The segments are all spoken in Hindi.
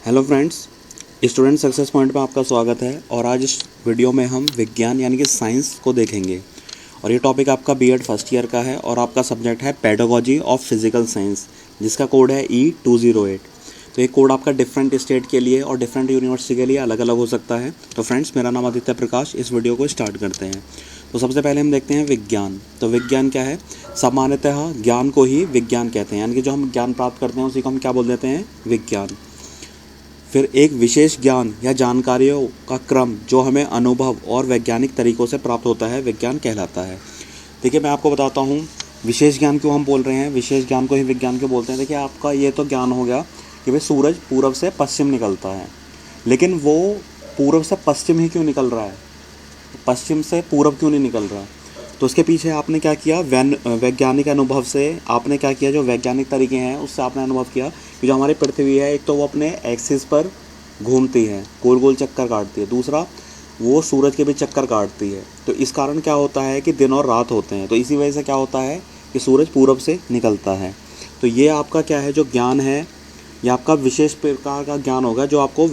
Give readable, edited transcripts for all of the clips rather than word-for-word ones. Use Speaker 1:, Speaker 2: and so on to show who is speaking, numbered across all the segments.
Speaker 1: Hello friends, student success point में आपका स्वागत है। और आज इस वीडियो में हम विज्ञान यानी कि साइंस को देखेंगे। और ये टॉपिक आपका बीएड फर्स्ट ईयर का है और आपका सब्जेक्ट है पेडागोजी ऑफ फिजिकल साइंस, जिसका कोड है E208। तो ये कोड आपका डिफरेंट स्टेट के लिए और डिफरेंट यूनिवर्सिटी के लिए अलग अलग हो सकता है। तो फ्रेंड्स, मेरा नाम आदित्य प्रकाश। इस वीडियो को स्टार्ट करते हैं। तो सबसे पहले हम देखते हैं विज्ञान। तो विज्ञान क्या है? सामान्यतः ज्ञान को ही विज्ञान कहते हैं, यानी कि जो हम ज्ञान प्राप्त करते हैं उसी को हम क्या बोल देते हैं? विज्ञान। फिर एक विशेष ज्ञान या जानकारियों का क्रम जो हमें अनुभव और वैज्ञानिक तरीकों से प्राप्त होता है, विज्ञान कहलाता है। देखिए, मैं आपको बताता हूँ विशेष ज्ञान क्यों हम बोल रहे हैं, विशेष ज्ञान को ही विज्ञान क्यों बोलते हैं। देखिए, आपका ये तो ज्ञान हो गया कि भाई सूरज पूरब से पश्चिम निकलता है, लेकिन वो पूरब से पश्चिम ही क्यों निकल रहा है, पश्चिम से पूरब क्यों नहीं निकल रहा? तो उसके पीछे आपने क्या किया? वैज्ञानिक अनुभव से आपने क्या किया, जो वैज्ञानिक तरीके हैं उससे आपने अनुभव किया कि जो हमारी पृथ्वी है, एक तो वो अपने एक्सिस पर घूमती है, गोल गोल चक्कर काटती है, दूसरा वो सूरज के भी चक्कर काटती है। तो इस कारण क्या होता है कि दिन और रात होते हैं। तो इसी वजह से क्या होता है कि सूरज पूरब से निकलता है। तो ये आपका क्या है, जो ज्ञान है, ये आपका विशेष प्रकार का ज्ञान होगा जो आपको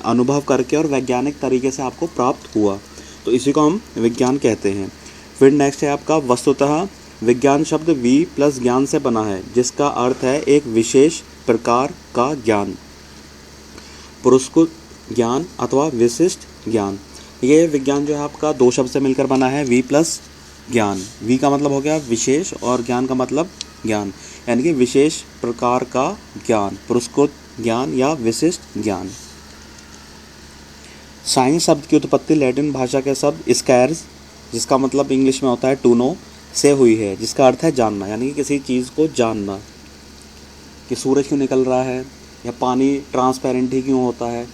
Speaker 1: अनुभव करके और वैज्ञानिक तरीके से आपको प्राप्त हुआ। तो इसी को हम विज्ञान कहते हैं। फिर नेक्स्ट है आपका वस्तुतः विज्ञान शब्द वी प्लस ज्ञान से बना है, जिसका अर्थ है एक विशेष प्रकार का ज्ञान, पुरस्कृत ज्ञान अथवा विशिष्ट ज्ञान। ये विज्ञान जो है आपका दो शब्द से मिलकर बना है, वी प्लस ज्ञान। वी का मतलब हो गया विशेष और ज्ञान का मतलब ज्ञान, यानी कि विशेष प्रकार का ज्ञान, पुरस्कृत ज्ञान या विशिष्ट ज्ञान। साइंस शब्द की उत्पत्ति लैटिन भाषा के शब्द स्कैर्स, जिसका मतलब इंग्लिश में होता है टू नो, से हुई है, जिसका अर्थ है जानना, यानी कि किसी चीज़ को जानना कि सूरज क्यों निकल रहा है, या पानी ट्रांसपेरेंट ही क्यों होता है,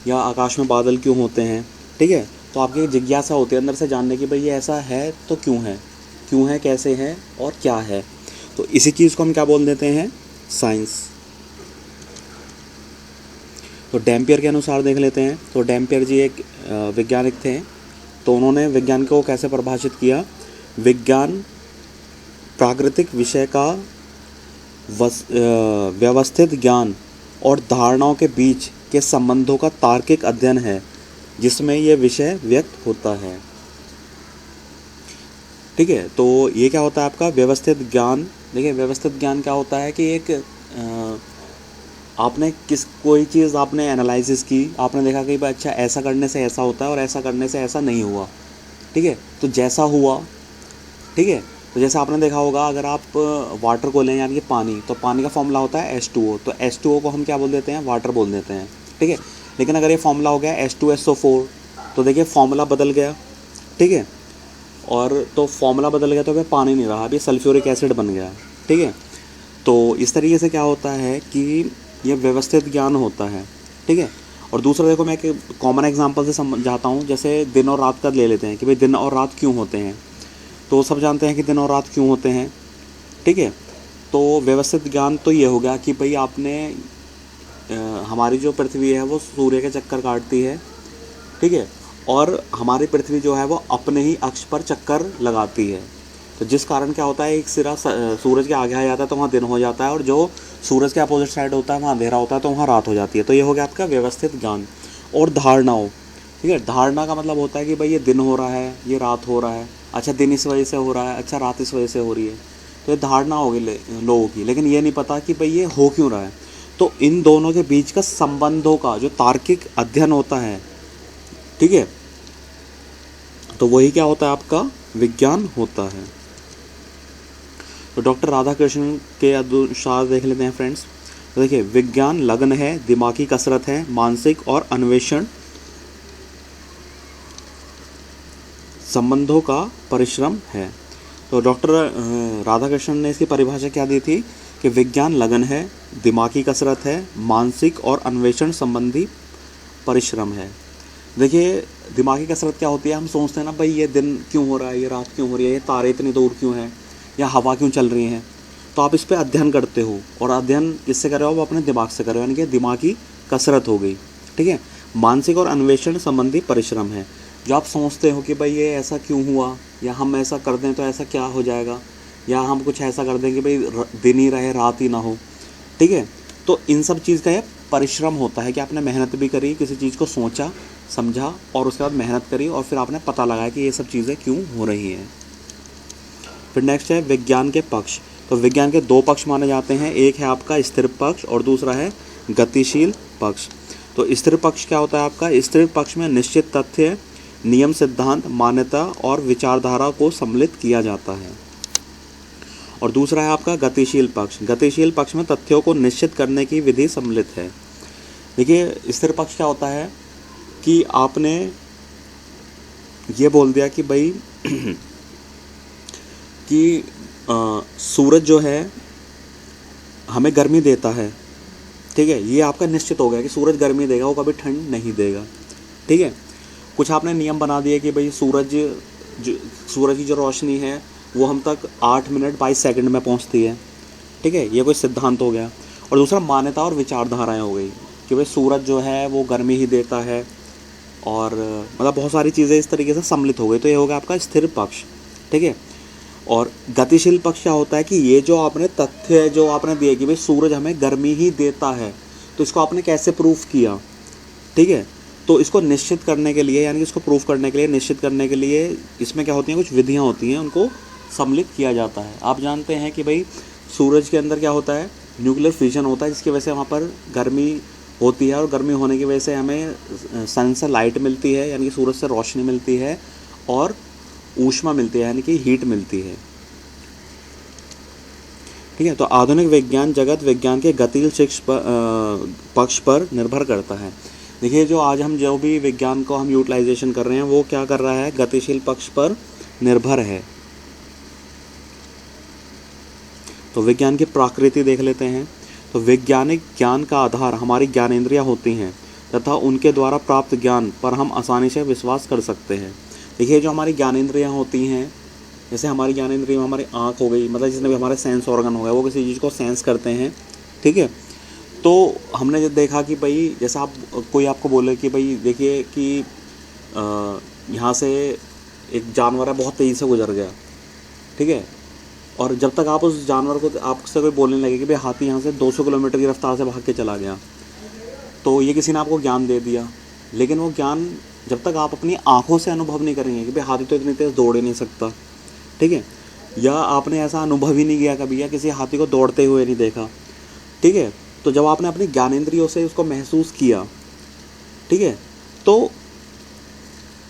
Speaker 1: या आकाश में बादल क्यों होते हैं। ठीक है, तो आपकी जिज्ञासा होती है अंदर से जानने की, भाई ये ऐसा है तो क्यों है, कैसे है और क्या है। तो इसी चीज़ को हम क्या बोल देते हैं? साइंस। तो डैम्पियर के अनुसार देख लेते हैं। तो डैम्पियर जी एक वैज्ञानिक थे। तो उन्होंने विज्ञान को कैसे परिभाषित किया? विज्ञान प्राकृतिक विषय का व्यवस्थित ज्ञान और धारणाओं के बीच के संबंधों का तार्किक अध्ययन है, जिसमें यह विषय व्यक्त होता है। ठीक है, तो ये क्या होता है आपका व्यवस्थित ज्ञान। देखिए, व्यवस्थित ज्ञान क्या होता है कि एक आपने कोई चीज़ आपने एनालिसिस की, आपने देखा कि भाई अच्छा ऐसा करने से ऐसा होता है और ऐसा करने से ऐसा नहीं हुआ। ठीक है, तो जैसा हुआ, ठीक है, तो जैसे आपने देखा होगा, अगर आप वाटर को लें यानी कि पानी, तो पानी का फॉर्मूला होता है H2O। तो H2O को हम क्या बोल देते हैं? वाटर बोल देते हैं। ठीक है, लेकिन अगर ये फॉर्मूला हो गया H2SO4, तो देखिए फॉर्मूला बदल गया। ठीक है, और तो फॉर्मूला बदल गया तो अभी पानी नहीं रहा, अभी सल्फ्यूरिक एसिड बन गया। ठीक है, तो इस तरीके से क्या होता है कि ये व्यवस्थित ज्ञान होता है। ठीक है, और दूसरा देखो, मैं एक कॉमन एग्जांपल से समझाता हूँ। जैसे दिन और रात का ले लेते हैं कि भाई दिन और रात क्यों होते हैं। तो सब जानते हैं कि दिन और रात क्यों होते हैं। ठीक है, तो व्यवस्थित ज्ञान तो ये हो गया कि भाई आपने हमारी जो पृथ्वी है वो सूर्य के चक्कर काटती है। ठीक है, और हमारी पृथ्वी जो है वो अपने ही अक्ष पर चक्कर लगाती है। तो जिस कारण क्या होता है, एक सिरा सूरज के आगे आ जाता है तो वहाँ दिन हो जाता है, और जो सूरज के अपोजिट साइड होता है वहाँ अंधेरा होता है तो वहाँ रात हो जाती है। तो ये हो गया आपका व्यवस्थित ज्ञान। और धारणाओं, ठीक है, धारणा का मतलब होता है कि भाई ये दिन हो रहा है, ये रात हो रहा है, अच्छा दिन इस वजह से हो रहा है, अच्छा रात इस वजह से हो रही है। तो ये धारणा होगी लोगों की, लेकिन ये नहीं पता कि भाई ये हो क्यों रहा है। तो इन दोनों के बीच का संबंधों का जो तार्किक अध्ययन होता है, ठीक है, तो वही क्या होता है आपका विज्ञान होता है। तो डॉक्टर राधाकृष्णन के अनुसार देख लेते हैं फ्रेंड्स। तो देखिए, विज्ञान लगन है, दिमागी कसरत है, मानसिक और अन्वेषण संबंधों का परिश्रम है। तो डॉक्टर राधाकृष्णन ने इसकी परिभाषा क्या दी थी कि विज्ञान लगन है, दिमागी कसरत है, मानसिक और अन्वेषण संबंधी परिश्रम है। देखिए, दिमागी कसरत क्या होती है? हम सोचते हैं ना, भाई ये दिन क्यों हो रहा है, ये रात क्यों हो रही है, ये तारे इतनी दूर क्यों हैं, या हवा क्यों चल रही है। तो आप इस पे अध्ययन करते हो, और अध्ययन किससे कर रहे हो? वो अपने दिमाग से कर रहे हो, यानी कि दिमागी कसरत हो गई। ठीक है, मानसिक और अन्वेषण संबंधी परिश्रम है, जो आप सोचते हो कि भाई ये ऐसा क्यों हुआ, या हम ऐसा कर दें तो ऐसा क्या हो जाएगा, या हम कुछ ऐसा कर दें कि भाई दिन ही रहे रात ही ना हो। ठीक है, तो इन सब चीज़ का ये परिश्रम होता है कि आपने मेहनत भी करी, किसी चीज़ को सोचा समझा और उसके बाद मेहनत करी और फिर आपने पता लगाया कि ये सब चीज़ें क्यों हो रही हैं। फिर नेक्स्ट है विज्ञान के पक्ष। तो विज्ञान के दो पक्ष माने जाते हैं, एक है आपका स्थिर पक्ष और दूसरा है गतिशील पक्ष। तो स्थिर पक्ष क्या होता है आपका? स्थिर पक्ष में निश्चित तथ्य, नियम, सिद्धांत, मान्यता और विचारधारा को सम्मिलित किया जाता है। और दूसरा है आपका गतिशील पक्ष। गतिशील पक्ष में तथ्यों को निश्चित करने की विधि सम्मिलित है। देखिए स्थिर पक्ष क्या होता है कि आपने ये बोल दिया कि भाई कि सूरज जो है हमें गर्मी देता है, ठीक है, ये आपका निश्चित हो गया कि सूरज गर्मी देगा, वो कभी ठंड नहीं देगा, ठीक है। कुछ आपने नियम बना दिए कि भाई सूरज की जो रोशनी है वो हम तक 8 मिनट 22 सेकंड में पहुंचती है, ठीक है, ये कोई सिद्धांत हो गया। और दूसरा मान्यता और विचारधाराएं हो गई कि भाई सूरज जो है वो गर्मी ही देता है, और मतलब बहुत सारी चीज़ें इस तरीके से सम्मिलित हो गई। तो ये होगा आपका स्थिर पक्ष, ठीक है। और गतिशील पक्ष क्या होता है कि ये जो आपने तथ्य जो आपने दिए कि भाई सूरज हमें गर्मी ही देता है, तो इसको आपने कैसे प्रूफ किया, ठीक है। तो इसको निश्चित करने के लिए, यानी इसको प्रूफ करने के लिए, निश्चित करने के लिए इसमें क्या होती हैं, कुछ विधियाँ होती हैं, उनको सम्मिलित किया जाता है। आप जानते हैं कि भाई सूरज के अंदर क्या होता है, न्यूक्लियर फिजन होता है, जिसकी वजह से वहाँ पर गर्मी होती है और गर्मी होने की वजह से हमें सन से लाइट मिलती है, यानी कि सूरज से रोशनी मिलती है और ऊष्मा मिलती है, यानी कि हीट मिलती है, ठीक है। तो आधुनिक विज्ञान जगत विज्ञान के गतिशील पक्ष पर निर्भर करता है। देखिए जो आज हम जो भी विज्ञान को हम यूटिलाइजेशन कर रहे हैं वो क्या कर रहा है, गतिशील पक्ष पर निर्भर है। तो विज्ञान की प्रकृति देख लेते हैं। तो वैज्ञानिक ज्ञान का आधार हमारी ज्ञानेंद्रियां होती हैं तथा उनके द्वारा प्राप्त ज्ञान पर हम आसानी से विश्वास कर सकते हैं। देखिए जो हमारी ज्ञानेंद्रियां होती हैं, जैसे हमारी ज्ञानेंद्रिय में हमारी आँख हो गई, मतलब जितने भी हमारे सेंस ऑर्गन हो गए, वो किसी चीज़ को सेंस करते हैं, ठीक है। तो हमने जब देखा कि भाई जैसा आप कोई आपको बोले कि भाई देखिए कि यहाँ से एक जानवर है बहुत तेज़ी से गुजर गया, ठीक है, और जब तक आप उस जानवर को आपसे कोई बोलने लगे कि भाई हाथी यहाँ से 200 किलोमीटर की रफ्तार से भाग के चला गया, तो ये किसी ने आपको ज्ञान दे दिया। लेकिन वो ज्ञान जब तक आप अपनी आँखों से अनुभव नहीं करेंगे कि भाई हाथी तो इतनी तेज़ दौड़ ही नहीं सकता, ठीक है, या आपने ऐसा अनुभव ही नहीं किया कभी, या किसी हाथी को दौड़ते हुए नहीं देखा, ठीक है, तो जब आपने अपनी ज्ञानेंद्रियों से उसको महसूस किया, ठीक है, तो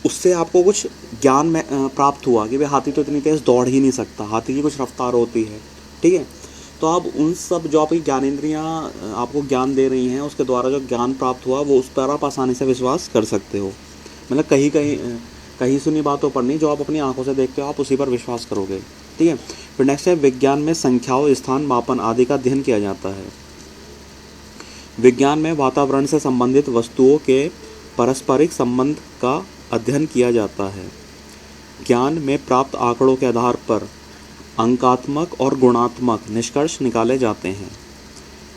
Speaker 1: उससे आपको कुछ ज्ञान में प्राप्त हुआ कि भाई हाथी तो इतनी तेज़ दौड़ ही नहीं सकता, हाथी की कुछ रफ्तार होती है, ठीक है। तो आप उन सब जो आपकी ज्ञानेंद्रियाँ आपको ज्ञान दे रही हैं उसके द्वारा जो ज्ञान प्राप्त हुआ वो उस पर आप आसानी से विश्वास कर सकते हो। मतलब कहीं सुनी बातों पर नहीं, जो आप अपनी आंखों से देखते हो आप उसी पर विश्वास करोगे, ठीक है। फिर नेक्स्ट है विज्ञान में संख्याओं, स्थान, मापन आदि का अध्ययन किया जाता है। विज्ञान में वातावरण से संबंधित वस्तुओं के पारस्परिक संबंध का अध्ययन किया जाता है। ज्ञान में प्राप्त आंकड़ों के आधार पर अंकात्मक और गुणात्मक निष्कर्ष निकाले जाते हैं।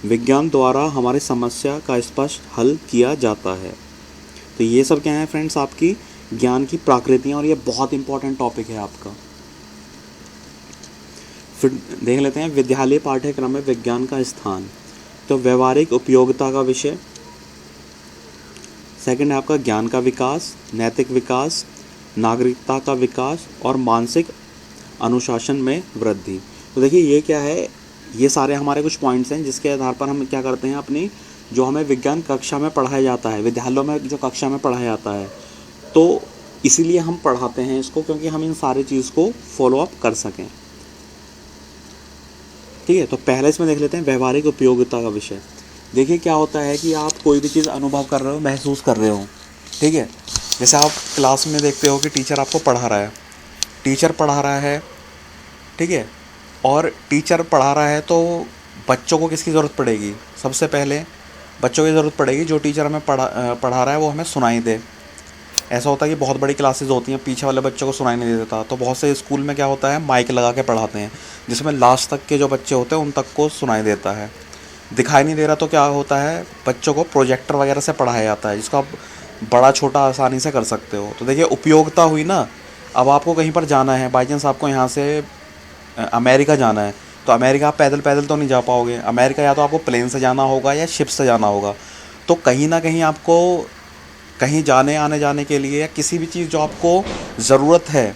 Speaker 1: विज्ञान द्वारा हमारी समस्या का स्पष्ट हल किया जाता है। तो ये सब क्या है फ्रेंड्स, आपकी ज्ञान की प्रकृतियाँ, और ये बहुत इंपॉर्टेंट टॉपिक है आपका। फिर देख लेते हैं विद्यालय पाठ्यक्रम में विज्ञान का स्थान। तो व्यवहारिक उपयोगिता का विषय, सेकंड है आपका ज्ञान का विकास, नैतिक विकास, नागरिकता का विकास और मानसिक अनुशासन में वृद्धि। तो देखिए ये क्या है, ये सारे हमारे कुछ पॉइंट्स हैं जिसके आधार पर हम क्या करते हैं, अपनी जो हमें विज्ञान कक्षा में पढ़ाया जाता है, विद्यालयों में जो कक्षा में पढ़ाया जाता है, तो इसीलिए हम पढ़ाते हैं इसको, क्योंकि हम इन सारी चीज़ को फॉलो अप कर सकें, ठीक है। तो पहले इसमें देख लेते हैं व्यवहारिक उपयोगिता का विषय। देखिए क्या होता है कि आप कोई भी चीज़ अनुभव कर रहे हो, महसूस कर रहे हो, ठीक है। जैसे आप क्लास में देखते हो कि टीचर आपको पढ़ा रहा है, ठीक है, और टीचर पढ़ा रहा है तो बच्चों को किसकी ज़रूरत पड़ेगी, सबसे पहले बच्चों की ज़रूरत पड़ेगी जो टीचर हमें पढ़ा रहा है वो हमें सुनाई दे। ऐसा होता है कि बहुत बड़ी क्लासेस होती हैं, पीछे वाले बच्चों को सुनाई नहीं देता, तो बहुत से स्कूल में क्या होता है, माइक लगा के पढ़ाते हैं, जिसमें लास्ट तक के जो बच्चे होते हैं उन तक को सुनाई देता है। दिखाई नहीं दे रहा तो क्या होता है, बच्चों को प्रोजेक्टर वगैरह से पढ़ाया जाता है, जिसको आप बड़ा छोटा आसानी से कर सकते हो। तो देखिए उपयोगिता हुई ना। अब आपको कहीं पर जाना है, बाई चांस आपको यहाँ से अमेरिका जाना है, तो अमेरिका आप पैदल पैदल तो नहीं जा पाओगे। अमेरिका या तो आपको प्लेन से जाना होगा या शिप से जाना होगा। तो कहीं ना कहीं आपको कहीं जाने आने जाने के लिए या किसी भी चीज़ जो आपको ज़रूरत है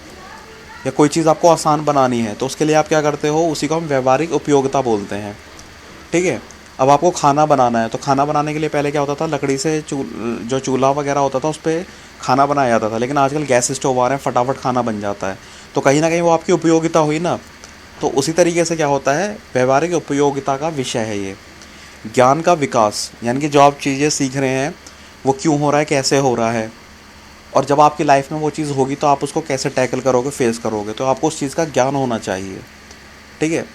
Speaker 1: या कोई चीज़ आपको आसान बनानी है, तो उसके लिए आप क्या करते हो, उसी को हम व्यवहारिक उपयोगिता बोलते हैं। ठीक है। अब आपको खाना बनाना है, तो खाना बनाने के लिए पहले क्या होता था, लकड़ी से जो चूल्हा वगैरह होता था उस पर खाना बनाया जाता था, लेकिन आजकल गैस स्टोव आ रहे हैं, फटाफट खाना बन जाता है। तो कहीं ना कहीं वो आपकी उपयोगिता हुई ना। तो उसी तरीके से क्या होता है, व्यवहारिक उपयोगिता का विषय है ये। ज्ञान का विकास, यानी कि जो आप चीज़ें सीख रहे हैं वो क्यों हो रहा है, कैसे हो रहा है, और जब आपकी लाइफ में वो चीज़ होगी तो आप उसको कैसे टैकल करोगे, फेस करोगे, तो आपको उस चीज़ का ज्ञान होना चाहिए। ठीक है।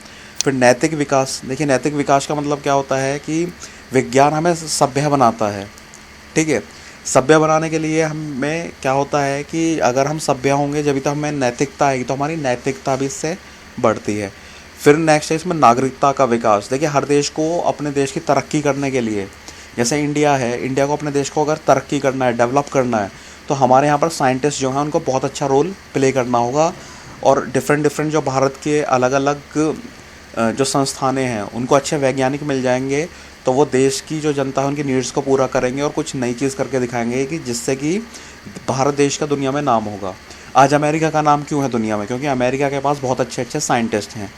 Speaker 1: फिर नैतिक विकास, देखिए नैतिक विकास का मतलब क्या होता है कि विज्ञान हमें सभ्य बनाता है। ठीक है। सभ्य बनाने के लिए हमें क्या होता है कि अगर हम सभ्य होंगे जब तो हमें नैतिकता आएगी, तो हमारी नैतिकता भी इससे बढ़ती है। फिर नेक्स्ट है इसमें नागरिकता का विकास। देखिए हर देश को अपने देश की तरक्की करने के लिए, जैसे इंडिया है, इंडिया को अपने देश को अगर तरक्की करना है, डेवलप करना है, तो हमारे यहाँ पर साइंटिस्ट जो हैं उनको बहुत अच्छा रोल प्ले करना होगा। और डिफरेंट जो भारत के अलग अलग जो संस्थानें हैं उनको अच्छे वैज्ञानिक मिल जाएंगे, तो वो देश की जो जनता है उनकी नीड्स को पूरा करेंगे और कुछ नई चीज़ करके दिखाएंगे कि जिससे कि भारत देश का दुनिया में नाम होगा। आज अमेरिका का नाम क्यों है दुनिया में, क्योंकि अमेरिका के पास बहुत अच्छे साइंटिस्ट हैं,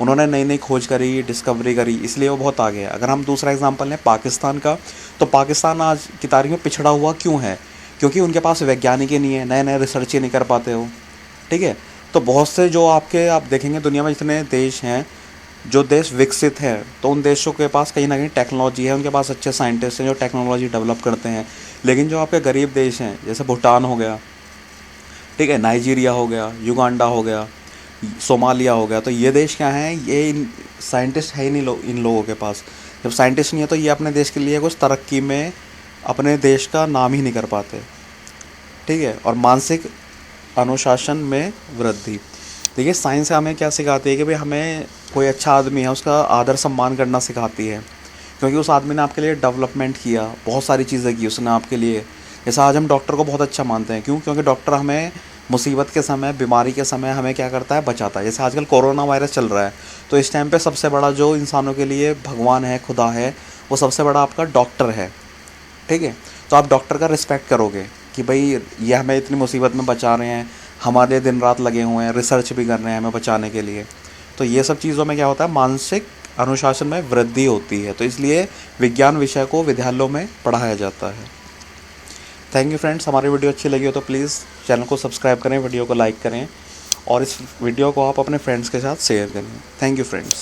Speaker 1: उन्होंने नई नई खोज करी, डिस्कवरी करी, इसलिए वो बहुत आगे है। अगर हम दूसरा एग्जांपल लें पाकिस्तान का, तो पाकिस्तान आज की तारीख में पिछड़ा हुआ क्यों है, क्योंकि उनके पास वैज्ञानिक ही नहीं है, नए नए रिसर्च ही नहीं कर पाते हो। ठीक है। तो बहुत से जो आप देखेंगे दुनिया में जितने देश हैं, जो देश विकसित हैं, तो उन देशों के पास कहीं ना कहीं टेक्नोलॉजी है, उनके पास अच्छे साइंटिस्ट हैं जो टेक्नोलॉजी डेवलप करते हैं। लेकिन जो आपके गरीब देश हैं, जैसे भूटान हो गया, ठीक है, नाइजीरिया हो गया, युगांडा हो गया, सोमालिया हो गया, तो ये देश क्या हैं, ये साइंटिस्ट है ही नहीं इन लोगों के पास। जब साइंटिस्ट नहीं है तो ये अपने देश के लिए कुछ तरक्की में अपने देश का नाम ही नहीं कर पाते। ठीक है। और मानसिक अनुशासन में वृद्धि, देखिए साइंस हमें क्या सिखाती है कि भाई हमें कोई अच्छा आदमी है उसका आदर सम्मान करना सिखाती है, क्योंकि उस आदमी ने आपके लिए डेवलपमेंट किया, बहुत सारी चीज़ें की उसने आपके लिए। जैसे आज हम डॉक्टर को बहुत अच्छा मानते हैं, क्यों, क्योंकि डॉक्टर हमें मुसीबत के समय, बीमारी के समय हमें क्या करता है, बचाता है। जैसे आजकल कोरोना वायरस चल रहा है, तो इस टाइम पे सबसे बड़ा जो इंसानों के लिए भगवान है, खुदा है, वो सबसे बड़ा आपका डॉक्टर है। ठीक है। तो आप डॉक्टर का रिस्पेक्ट करोगे कि भाई ये हमें इतनी मुसीबत में बचा रहे हैं, हमारे दिन रात लगे हुए हैं, रिसर्च भी कर रहे हैं हमें बचाने के लिए। तो ये सब चीज़ों में क्या होता है, मानसिक अनुशासन में वृद्धि होती है। तो इसलिए विज्ञान विषय को विद्यालयों में पढ़ाया जाता है। थैंक यू फ्रेंड्स, हमारी वीडियो अच्छी लगी हो तो प्लीज़ चैनल को सब्सक्राइब करें, वीडियो को लाइक करें और इस वीडियो को आप अपने फ्रेंड्स के साथ शेयर करें। Thank you friends.